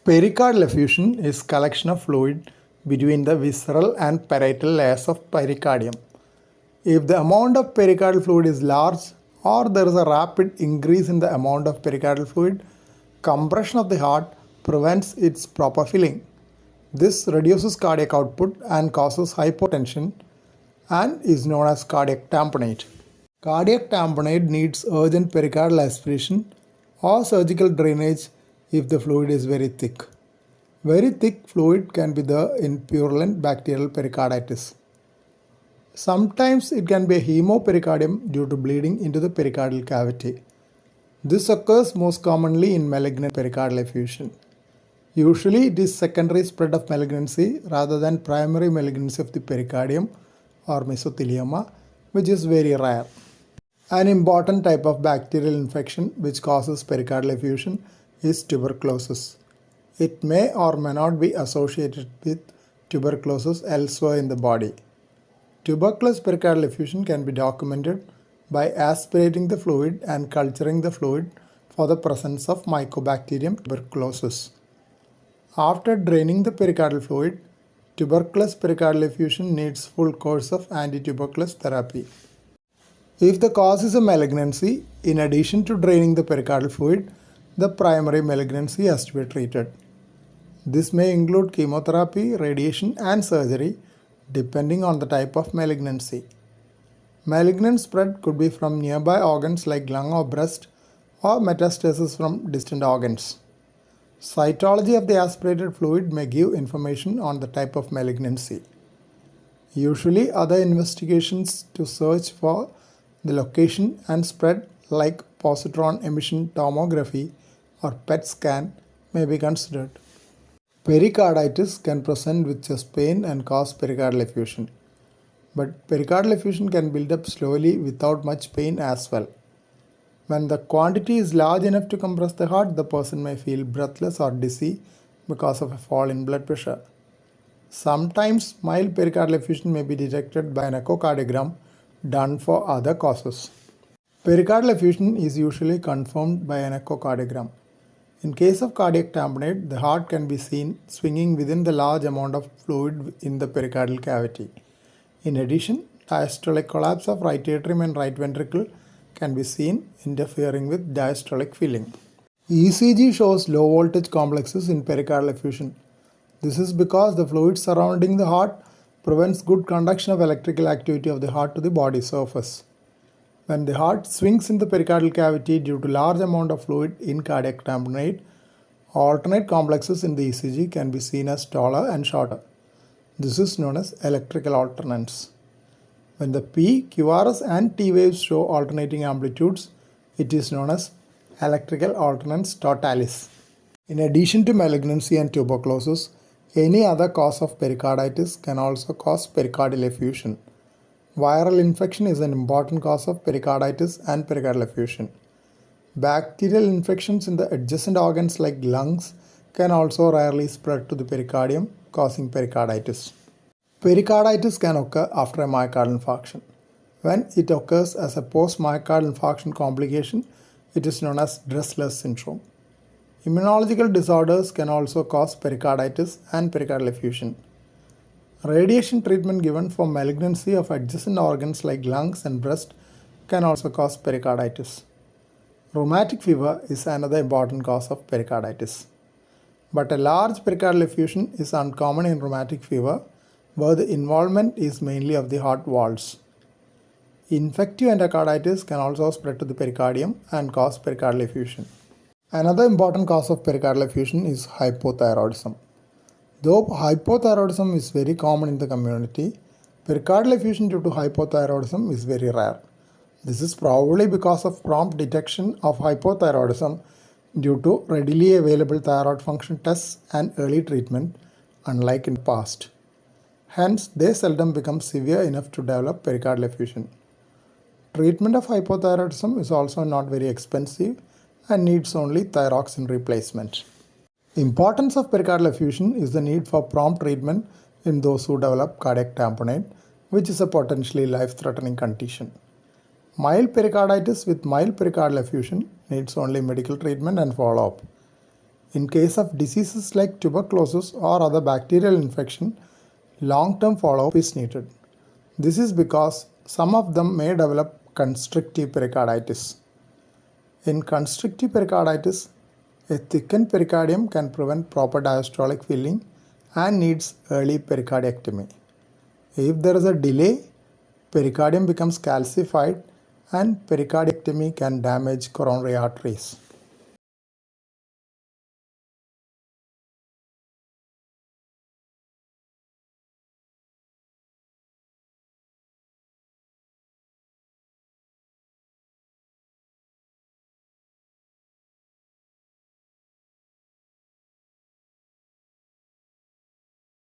Pericardial effusion is collection of fluid between the visceral and parietal layers of pericardium. If the amount of pericardial fluid is large or there is a rapid increase in the amount of pericardial fluid, compression of the heart prevents its proper filling. This reduces cardiac output and causes hypotension and is known as cardiac tamponade. Cardiac tamponade needs urgent pericardial aspiration or surgical drainage if the fluid is very thick. Very thick fluid can be there in purulent bacterial pericarditis. Sometimes it can be a hemopericardium due to bleeding into the pericardial cavity. This occurs most commonly in malignant pericardial effusion. Usually it is secondary spread of malignancy rather than primary malignancy of the pericardium or mesothelioma, which is very rare. An important type of bacterial infection which causes pericardial effusion is tuberculosis. It may or may not be associated with tuberculosis elsewhere in the body. Tuberculous pericardial effusion can be documented by aspirating the fluid and culturing the fluid for the presence of Mycobacterium tuberculosis. After draining the pericardial fluid, tuberculous pericardial effusion needs full course of antituberculous therapy. If the cause is a malignancy, in addition to draining the pericardial fluid, the primary malignancy has to be treated. This may include chemotherapy, radiation and surgery depending on the type of malignancy. Malignant spread could be from nearby organs like lung or breast or metastasis from distant organs. Cytology of the aspirated fluid may give information on the type of malignancy. Usually other investigations to search for the location and spread like positron emission tomography or PET scan may be considered. Pericarditis can present with chest pain and cause pericardial effusion. But pericardial effusion can build up slowly without much pain as well. When the quantity is large enough to compress the heart, the person may feel breathless or dizzy because of a fall in blood pressure. Sometimes mild pericardial effusion may be detected by an echocardiogram done for other causes. Pericardial effusion is usually confirmed by an echocardiogram. In case of cardiac tamponade, the heart can be seen swinging within the large amount of fluid in the pericardial cavity. In addition, diastolic collapse of right atrium and right ventricle can be seen interfering with diastolic filling. ECG shows low voltage complexes in pericardial effusion. This is because the fluid surrounding the heart prevents good conduction of electrical activity of the heart to the body surface. When the heart swings in the pericardial cavity due to large amount of fluid in cardiac tamponade, alternate complexes in the ECG can be seen as taller and shorter. This is known as electrical alternance. When the P, QRS and T waves show alternating amplitudes, it is known as electrical alternance totalis. In addition to malignancy and tuberculosis, any other cause of pericarditis can also cause pericardial effusion. Viral infection is an important cause of pericarditis and pericardial effusion. Bacterial infections in the adjacent organs like lungs can also rarely spread to the pericardium, causing pericarditis. Pericarditis can occur after a myocardial infarction. When it occurs as a post-myocardial infarction complication, it is known as Dressler's syndrome. Immunological disorders can also cause pericarditis and pericardial effusion. Radiation treatment given for malignancy of adjacent organs like lungs and breast can also cause pericarditis. Rheumatic fever is another important cause of pericarditis. But a large pericardial effusion is uncommon in rheumatic fever, where the involvement is mainly of the heart walls. Infective endocarditis can also spread to the pericardium and cause pericardial effusion. Another important cause of pericardial effusion is hypothyroidism. Though hypothyroidism is very common in the community, pericardial effusion due to hypothyroidism is very rare. This is probably because of prompt detection of hypothyroidism due to readily available thyroid function tests and early treatment, unlike in the past. Hence, they seldom become severe enough to develop pericardial effusion. Treatment of hypothyroidism is also not very expensive and needs only thyroxine replacement. Importance of pericardial effusion is the need for prompt treatment in those who develop cardiac tamponade, which is a potentially life-threatening condition. Mild pericarditis with mild pericardial effusion needs only medical treatment and follow-up. In case of diseases like tuberculosis or other bacterial infection, long-term follow-up is needed. This is because some of them may develop constrictive pericarditis. In constrictive pericarditis, a thickened pericardium can prevent proper diastolic filling and needs early pericardiectomy. If there is a delay, pericardium becomes calcified and pericardiectomy can damage coronary arteries.